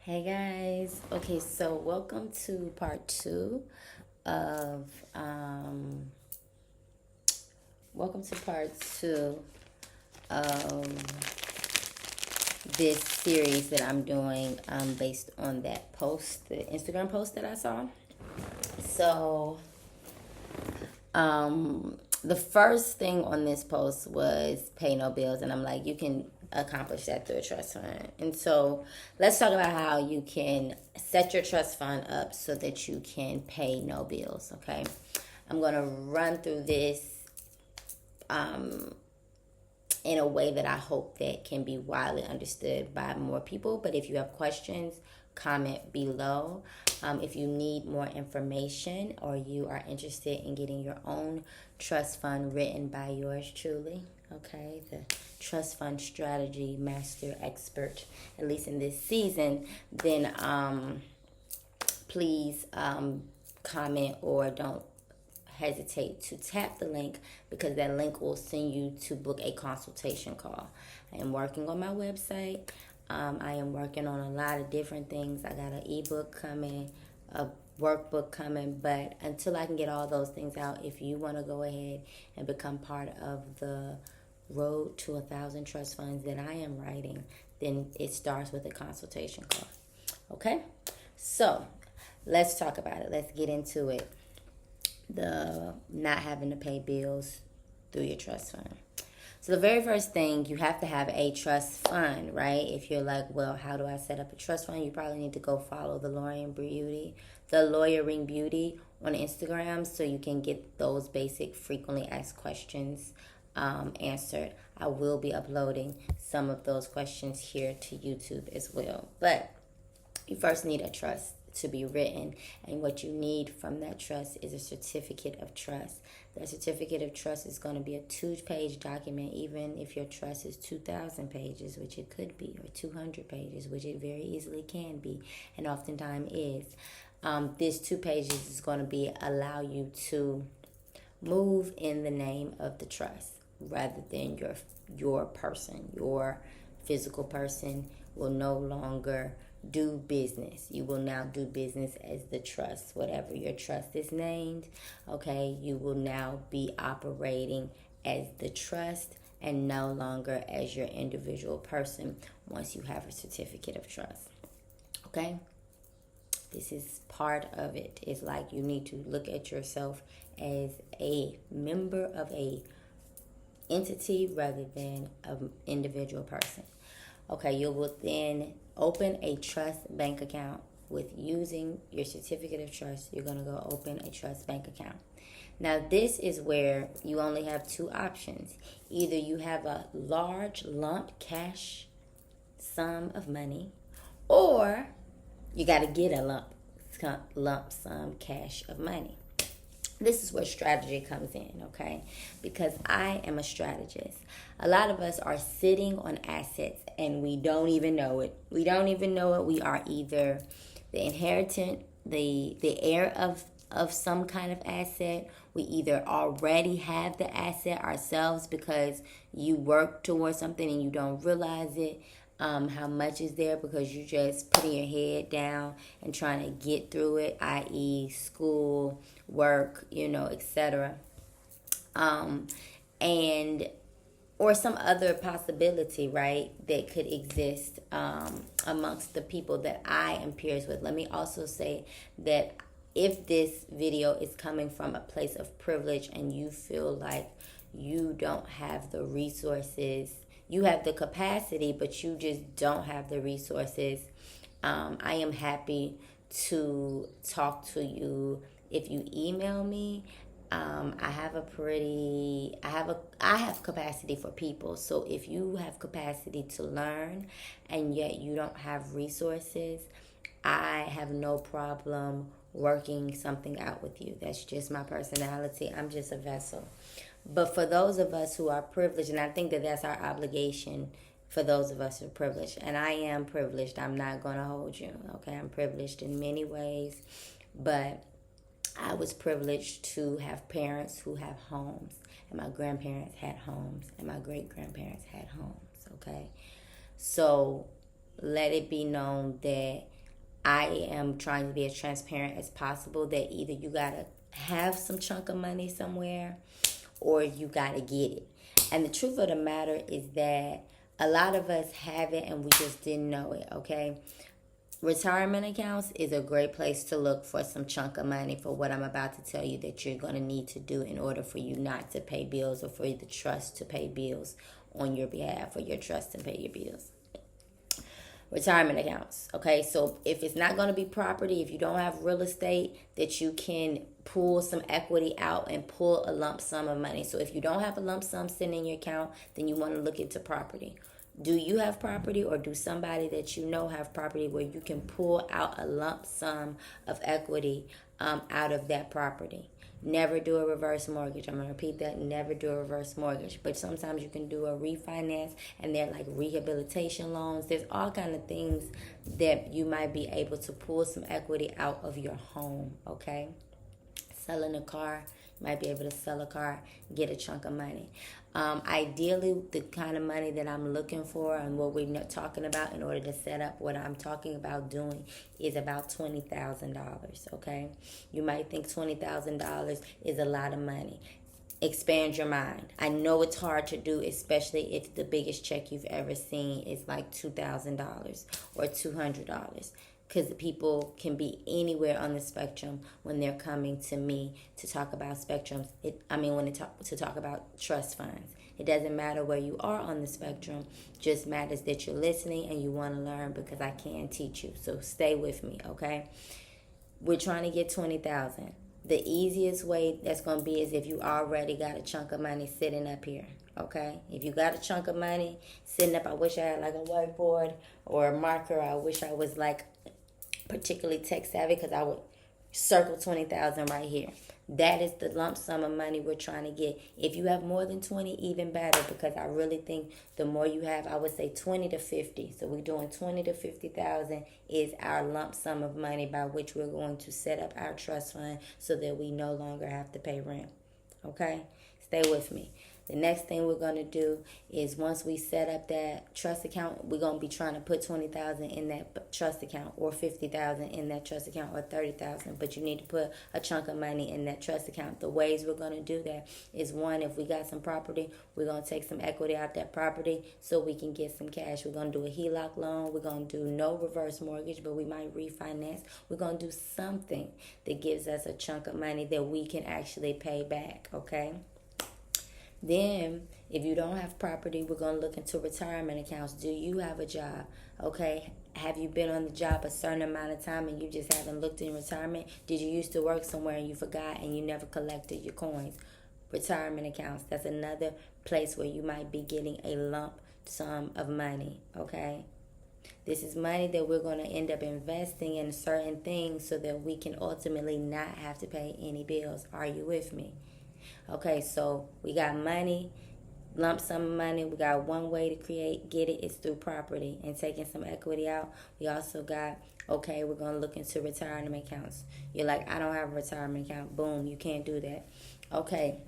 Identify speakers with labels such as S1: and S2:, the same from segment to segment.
S1: Hey guys. Okay, so welcome to part two of welcome to part two of this series that I'm doing based on that post, the Instagram post that I saw. So the first thing on this post was pay no bills, and I'm like, you can accomplish that through a trust fund. And so let's talk about how you can set your trust fund up so that you can pay no bills. Okay, I'm gonna run through this in a way that I hope that can be widely understood by more people. But if you have questions, comment below. If you need more information or you are interested in getting your own trust fund written by yours truly, okay, the trust fund strategy master expert, at least in this season, then please comment or don't hesitate to tap the link, because that link will send you to book a consultation call. I am working on my website. I am working on a lot of different things. I got an ebook coming, a workbook coming, but until I can get all those things out, if you want to go ahead and become part of the road to 1,000 trust funds that I am writing, then it starts with a consultation call. Okay? So let's talk about it. Let's get into it. The not having to pay bills through your trust fund. So the very first thing, you have to have a trust fund, right? If you're like, well, how do I set up a trust fund? You probably need to go follow the Lawyering Beauty on Instagram, so you can get those basic frequently asked questions answered. I will be uploading some of those questions here to YouTube as well. But you first need a trust to be written, and what you need from that trust is a certificate of trust. That certificate of trust is going to be a 2-page document, even if your trust is 2,000 pages, which it could be, or 200 pages, which it very easily can be, and oftentimes is. This 2 pages is going to be allow you to move in the name of the trust rather than your person. Your physical person will no longer do business. You will now do business as the trust. Whatever your trust is named, okay, you will now be operating as the trust and no longer as your individual person once you have a certificate of trust. Okay? This is part of it. It's like you need to look at yourself as a member of a entity rather than an individual person. Okay, you will then open a trust bank account with using your certificate of trust. You're going to go open a trust bank account. Now, this is where you only have 2 options. Either you have a large lump cash sum of money, or you got to get a lump sum cash of money. This is where strategy comes in, okay? Because I am a strategist. A lot of us are sitting on assets and we don't even know it. We don't even know it. We are either the inheritant, the heir of some kind of asset. We either already have the asset ourselves because you work towards something and you don't realize it. How much is there because you just putting your head down and trying to get through it, i.e. school, work, etc. And or some other possibility, right, that could exist amongst the people that I am peers with. Let me also say that if this video is coming from a place of privilege and you feel like you don't have the resources, you have the capacity, but you just don't have the resources, I am happy to talk to you if you email me. I have capacity for people. So if you have capacity to learn and yet you don't have resources, I have no problem working something out with you. That's just my personality. I'm just a vessel. But for those of us who are privileged, and I think that that's our obligation for those of us who are privileged, and I am privileged, I'm not going to hold you, okay? I'm privileged in many ways, but I was privileged to have parents who have homes, and my grandparents had homes, and my great-grandparents had homes, okay? So let it be known that I am trying to be as transparent as possible that either you gotta have some chunk of money somewhere or you gotta get it. And the truth of the matter is that a lot of us have it and we just didn't know it, okay? Retirement accounts is a great place to look for some chunk of money for what I'm about to tell you that you're going to need to do in order for you not to pay bills or for the trust to pay bills on your behalf or your trust to pay your bills. Retirement accounts, okay? So if it's not going to be property, if you don't have real estate that you can pull some equity out and pull a lump sum of money. So if you don't have a lump sum sitting in your account, then you want to look into property. Do you have property or do somebody that you know have property where you can pull out a lump sum of equity out of that property? Never do a reverse mortgage. I'm going to repeat that. Never do a reverse mortgage. But sometimes you can do a refinance and they're like rehabilitation loans. There's all kind of things that you might be able to pull some equity out of your home, okay? Selling a car, you might be able to sell a car, get a chunk of money. Ideally, the kind of money that I'm looking for and what we're talking about in order to set up what I'm talking about doing is about $20,000, okay? You might think $20,000 is a lot of money. Expand your mind. I know it's hard to do, especially if the biggest check you've ever seen is like $2,000 or $200. Because people can be anywhere on the spectrum when they're coming to me to talk about spectrums. When they talk about trust funds. It doesn't matter where you are on the spectrum. Just matters that you're listening and you want to learn because I can teach you. So stay with me, okay? We're trying to get $20,000. The easiest way that's going to be is if you already got a chunk of money sitting up here. Okay, if you got a chunk of money sitting up, I wish I had like a whiteboard or a marker. I wish I was like particularly tech savvy because I would circle 20,000 right here. That is the lump sum of money we're trying to get. If you have more than 20, even better, because I really think the more you have, I would say 20 to 50. So we're doing 20 to 50,000 is our lump sum of money by which we're going to set up our trust fund so that we no longer have to pay rent. Okay, stay with me. The next thing we're going to do is once we set up that trust account, we're going to be trying to put 20,000 in that trust account or 50,000 in that trust account or 30,000. But you need to put a chunk of money in that trust account. The ways we're going to do that is one, if we got some property, we're going to take some equity out that property so we can get some cash. We're going to do a HELOC loan. We're going to do no reverse mortgage, but we might refinance. We're going to do something that gives us a chunk of money that we can actually pay back, okay? Then, if you don't have property, we're going to look into retirement accounts. Do you have a job? Okay. Have you been on the job a certain amount of time and you just haven't looked in retirement? Did you used to work somewhere and you forgot and you never collected your coins? Retirement accounts. That's another place where you might be getting a lump sum of money. Okay. This is money that we're going to end up investing in certain things so that we can ultimately not have to pay any bills. Are you with me? Okay, so we got money, lump sum of money. We got one way to get it is through property and taking some equity out. We also got, okay, we're going to look into retirement accounts. You're like, I don't have a retirement account. Boom, you can't do that. Okay,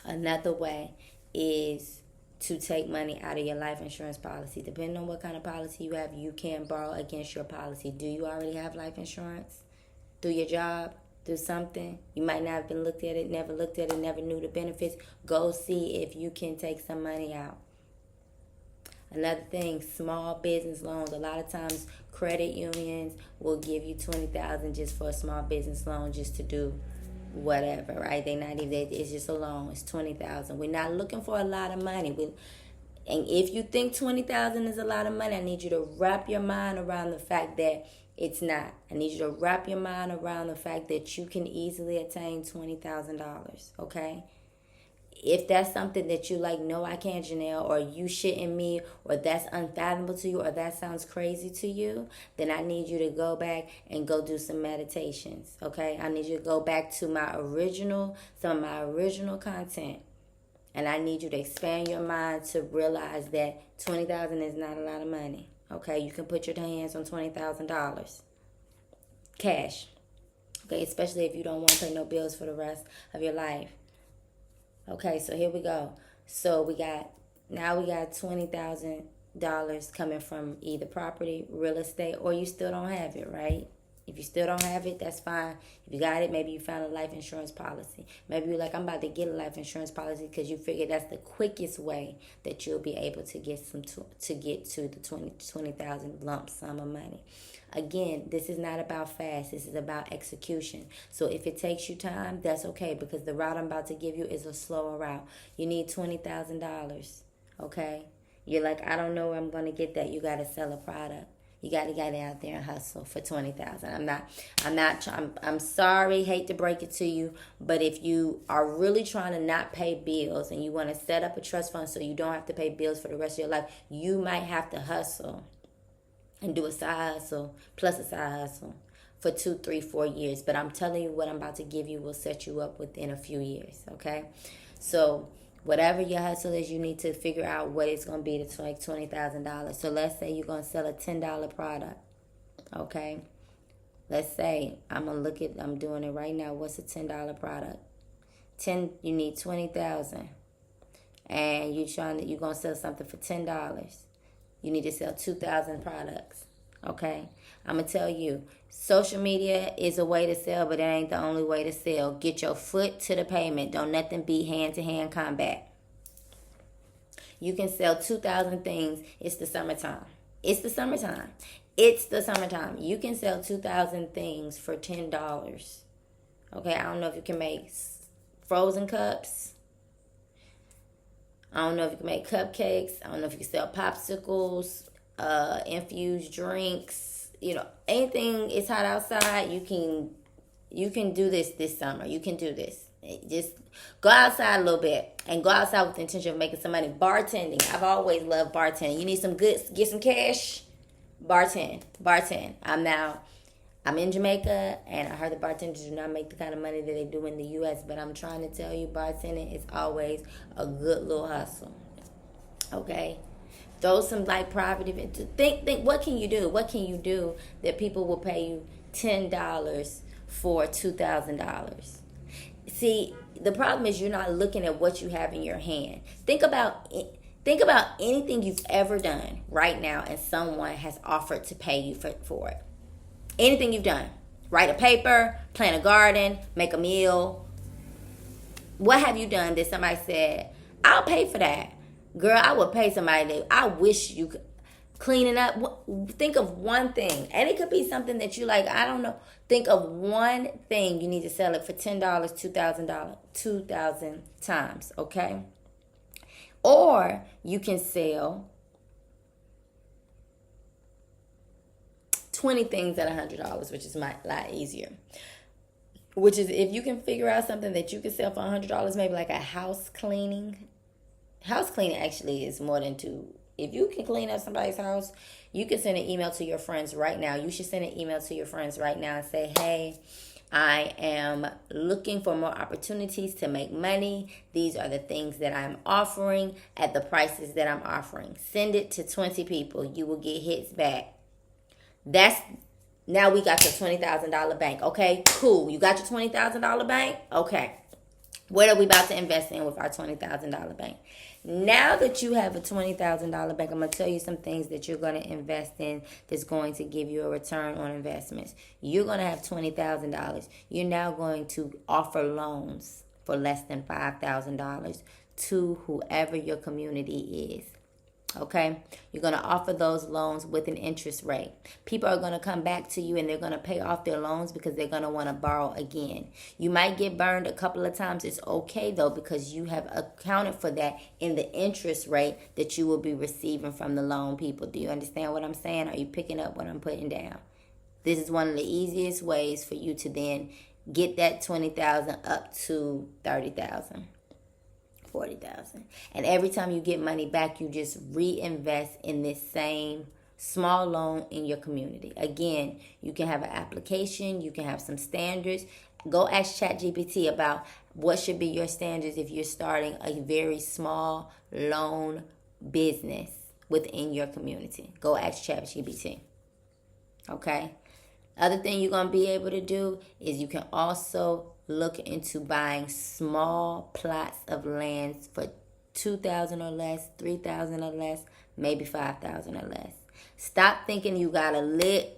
S1: another way is to take money out of your life insurance policy. Depending on what kind of policy you have, you can borrow against your policy. Do you already have life insurance through your job? Do something. You might not have been looked at it, never looked at it, never knew the benefits. Go see if you can take some money out. Another thing, small business loans. A lot of times credit unions will give you $20,000 just for a small business loan just to do whatever, right? It's just a loan. It's $20,000. We're not looking for a lot of money. And if you think $20,000 is a lot of money, I need you to wrap your mind around the fact that it's not. I need you to wrap your mind around the fact that you can easily attain $20,000, okay? If that's something that you like, no, I can't, Janelle, or you shitting me, or that's unfathomable to you, or that sounds crazy to you, then I need you to go back and go do some meditations, okay? I need you to go back to some of my original content. And I need you to expand your mind to realize that $20,000 is not a lot of money. Okay, you can put your hands on $20,000 cash. Okay, especially if you don't want to pay no bills for the rest of your life. Okay, so here we go. So we got $20,000 dollars coming from either property, real estate, or you still don't have it, right? If you still don't have it, that's fine. If you got it, maybe you found a life insurance policy. Maybe you're like, I'm about to get a life insurance policy because you figure that's the quickest way that you'll be able to get to get to the 20,000 lump sum of money. Again, this is not about fast. This is about execution. So if it takes you time, that's okay, because the route I'm about to give you is a slower route. You need $20,000, okay? You're like, I don't know where I'm going to get that. You got to sell a product. You got to get out there and hustle for 20,000. I'm sorry, hate to break it to you, but if you are really trying to not pay bills and you want to set up a trust fund so you don't have to pay bills for the rest of your life, you might have to hustle and do a side hustle plus a side hustle for 2, 3, 4 years. But I'm telling you, what I'm about to give you will set you up within a few years, okay? So whatever your hustle is, you need to figure out what it's going to be to like $20,000. So let's say you're going to sell a $10 product, okay? Let's say I'm doing it right now. What's a $10 product? You need 20,000, and you're going to sell something for $10. You need to sell 2,000 products, okay? I'm going to tell you, social media is a way to sell, but it ain't the only way to sell. Get your foot to the pavement. Don't nothing be hand-to-hand combat. You can sell 2,000 things. It's the summertime. It's the summertime. It's the summertime. You can sell 2,000 things for $10. Okay, I don't know if you can make frozen cups. I don't know if you can make cupcakes. I don't know if you can sell popsicles, infused drinks. You know, anything. It's hot outside. You can do this summer. You can do this. Just go outside a little bit and go outside with the intention of making some money. Bartending. I've always loved bartending. You need some get some cash. Bartend. I'm in Jamaica, and I heard the bartenders do not make the kind of money that they do in the U.S., but I'm trying to tell you, bartending is always a good little hustle. Okay? Throw some like private events. Think what can you do? What can you do that people will pay you $10 for $2,000? See, the problem is you're not looking at what you have in your hand. Think about anything you've ever done right now and someone has offered to pay you for it. Anything you've done. Write a paper, plant a garden, make a meal. What have you done that somebody said, I'll pay for that? Girl, I would pay somebody I wish you could. Cleaning up. Think of one thing. And it could be something that you like, I don't know. Think of one thing. You need to sell it for $10, $2,000, 2,000 times, okay? Or you can sell 20 things at $100, which is a lot easier. Which is, if you can figure out something that you can sell for $100, maybe like a house cleaning. House cleaning actually is more than two. If you can clean up somebody's house, you can send an email to your friends right now. You should send an email to your friends right now and say, hey, I am looking for more opportunities to make money. These are the things that I'm offering at the prices that I'm offering. Send it to 20 people. You will get hits back. Now we got your $20,000 bank. Okay, cool. You got your $20,000 bank? Okay. What are we about to invest in with our $20,000 bank? Now that you have a $20,000 bank, I'm going to tell you some things that you're going to invest in that's going to give you a return on investments. You're going to have $20,000. You're now going to offer loans for less than $5,000 to whoever your community is. Okay, you're going to offer those loans with an interest rate. People are going to come back to you and they're going to pay off their loans because they're going to want to borrow again. You might get burned a couple of times. It's okay though, because you have accounted for that in the interest rate that you will be receiving from the loan people. Do you understand what I'm saying? Are you picking up what I'm putting down? This is one of the easiest ways for you to then get that $20,000 up to $30,000. $40,000. And every time you get money back, you just reinvest in this same small loan in your community. Again, you can have an application, you can have some standards. Go ask ChatGPT about what should be your standards if you're starting a very small loan business within your community. Go ask ChatGPT. Okay? Other thing you're going to be able to do is you can also look into buying small plots of land for $2,000 or less, $3,000 or less, maybe $5,000 or less. Stop thinking you gotta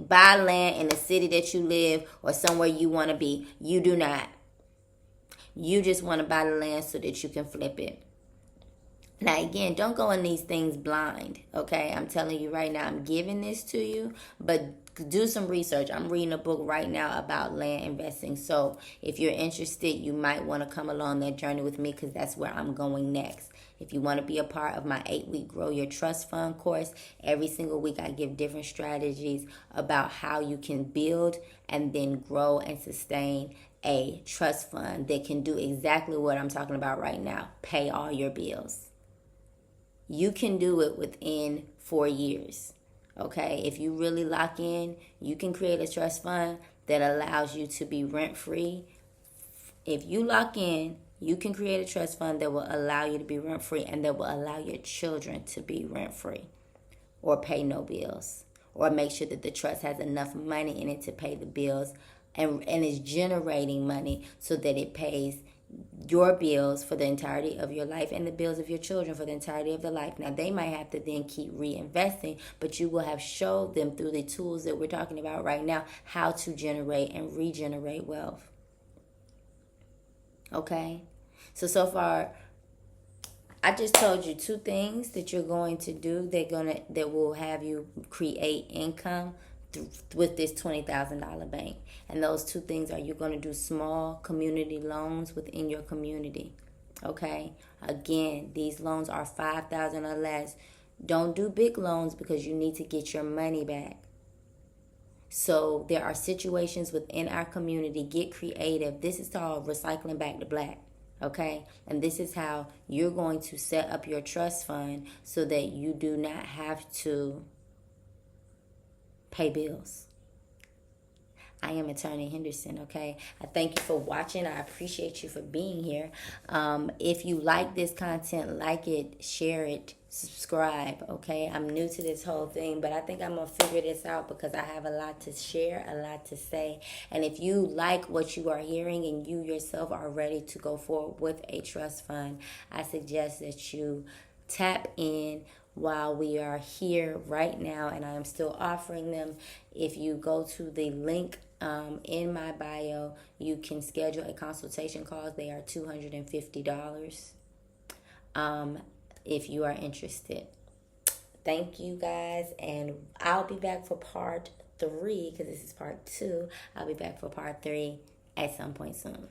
S1: buy land in the city that you live or somewhere you want to be. You do not. You just want to buy the land so that you can flip it. Now, again, don't go in these things blind, okay? I'm telling you right now, I'm giving this to you, but do some research. I'm reading a book right now about land investing. So if you're interested, you might want to come along that journey with me because that's where I'm going next. If you want to be a part of my 8-week Grow Your Trust Fund course, every single week I give different strategies about how you can build and then grow and sustain a trust fund that can do exactly what I'm talking about right now. Pay all your bills. You can do it within 4 years. Okay, if you really lock in, you can create a trust fund that allows you to be rent free. If you lock in, you can create a trust fund that will allow you to be rent free and that will allow your children to be rent free or pay no bills or make sure that the trust has enough money in it to pay the bills and is generating money so that it pays your bills for the entirety of your life and the bills of your children for the entirety of their life. Now, they might have to then keep reinvesting, but you will have showed them through the tools that we're talking about right now how to generate and regenerate wealth. Okay? So far, I just told you 2 things that you're going to do that will have you create income with this $20,000 bank. And those 2 things are you're going to do small community loans within your community. Okay? Again, these loans are $5,000 or less. Don't do big loans because you need to get your money back. So there are situations within our community. Get creative. This is called recycling back to black. Okay? And this is how you're going to set up your trust fund so that you do not have to pay bills. I am Attorney Henderson, okay? I thank you for watching. I appreciate you for being here. If you like this content, like it, share it, subscribe, okay? I'm new to this whole thing, but I think I'm going to figure this out because I have a lot to share, a lot to say. And if you like what you are hearing and you yourself are ready to go forward with a trust fund, I suggest that you tap in while we are here right now, and I am still offering them. If you go to the link in my bio, you can schedule a consultation call. They are $250 if you are interested. Thank you guys, and I'll be back for part 3 because this is part 2. I'll be back for part 3 at some point soon.